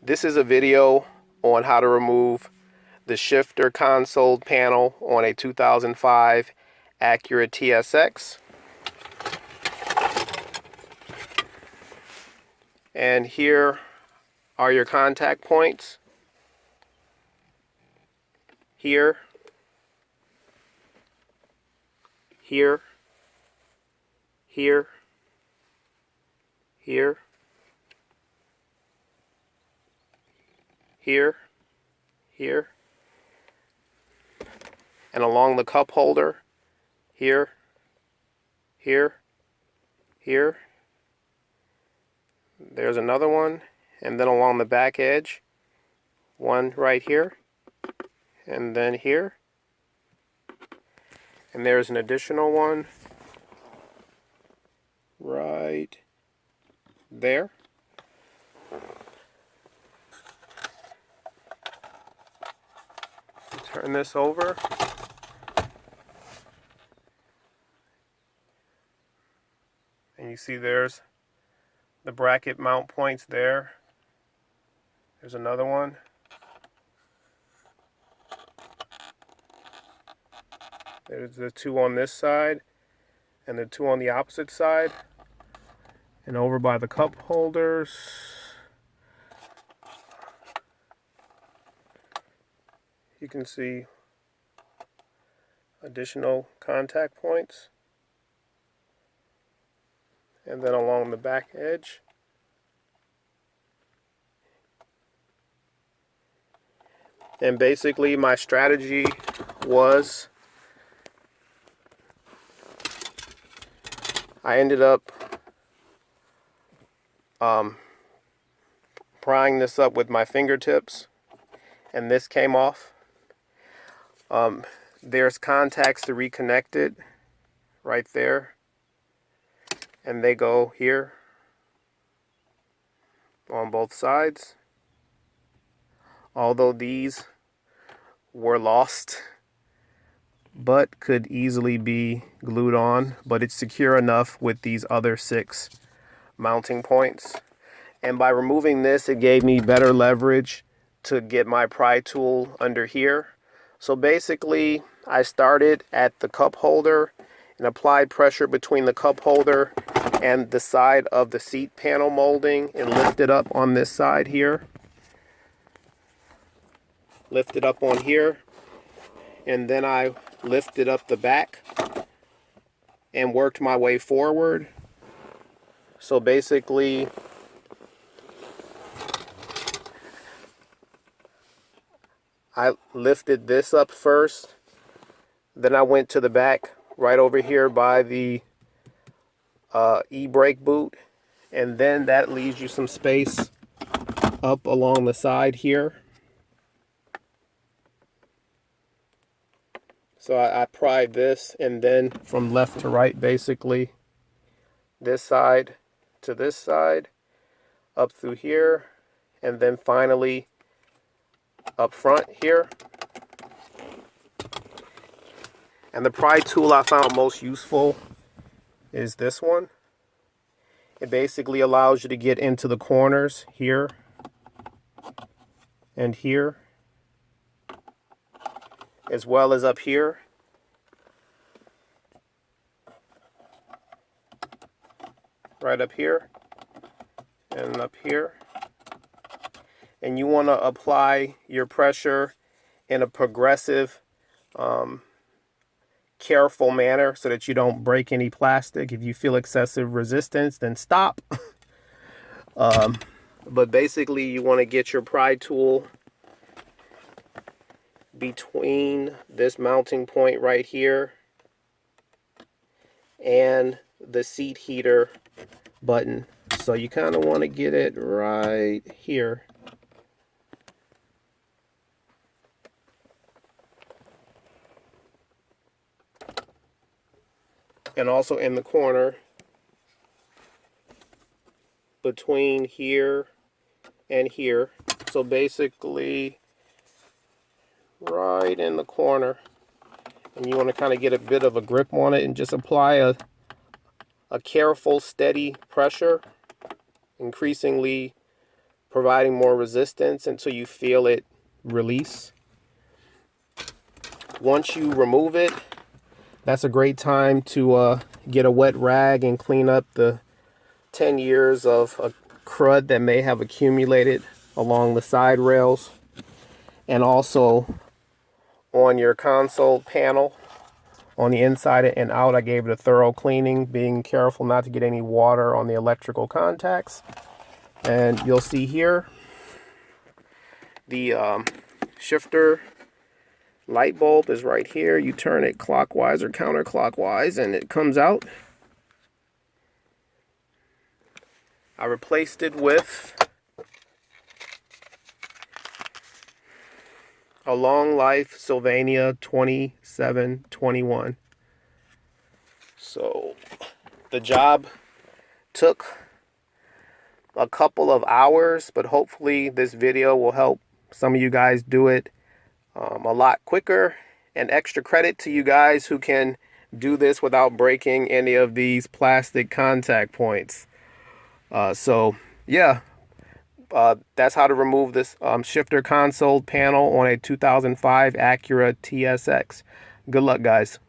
This is a video on how to remove the shifter console panel on a 2005 Acura TSX. And here are your contact points. Here, here, here, here, here, here, and along the cup holder, here, here, here. There's another one, and then along the back edge, one right here, and then here, and there's an additional one right there. Turn this over. And you see there's the bracket mount points there. There's another one. There's the two on this side and the two on the opposite side. And over by the cup holders, you can see additional contact points. And then along the back edge. And basically my strategy was I ended up prying this up with my fingertips, and this came off. There's contacts to reconnect it right there. And they go here on both sides. Although these were lost, but could easily be glued on, but it's secure enough with these other 6 mounting points. And by removing this, it gave me better leverage to get my pry tool under here. So basically, I started at the cup holder and applied pressure between the cup holder and the side of the seat panel molding and lifted up on this side here. Lifted up on here, and then I lifted up the back and worked my way forward. So basically, I lifted this up first, then I went to the back right over here by the e-brake boot, and then that leaves you some space up along the side here. So I pried this, and then from left to right, basically, this side to this side, up through here, and then finally up front here. And the pry tool I found most useful is this one. It basically allows you to get into the corners here and here, as well as up here. Right up here and up here. And you want to apply your pressure in a progressive, careful manner so that you don't break any plastic. If you feel excessive resistance, then stop. But basically, you want to get your pry tool between this mounting point right here and the seat heater button. So you kind of want to get it right here. And also in the corner between here and here. So basically right in the corner. And you want to kind of get a bit of a grip on it and just apply a careful, steady pressure, increasingly providing more resistance until you feel it release. Once you remove it, that's a great time to get a wet rag and clean up the 10 years of crud that may have accumulated along the side rails, and also on your console panel on the inside and out. I gave it a thorough cleaning, being careful not to get any water on the electrical contacts. And you'll see here the shifter light bulb is right here. You turn it clockwise or counterclockwise and it comes out. I replaced it with a long life Sylvania 2721. So the job took a couple of hours, but hopefully this video will help some of you guys do it a lot quicker. And extra credit to you guys who can do this without breaking any of these plastic contact points. So yeah, that's how to remove this shifter console panel on a 2005 Acura TSX. Good luck, guys.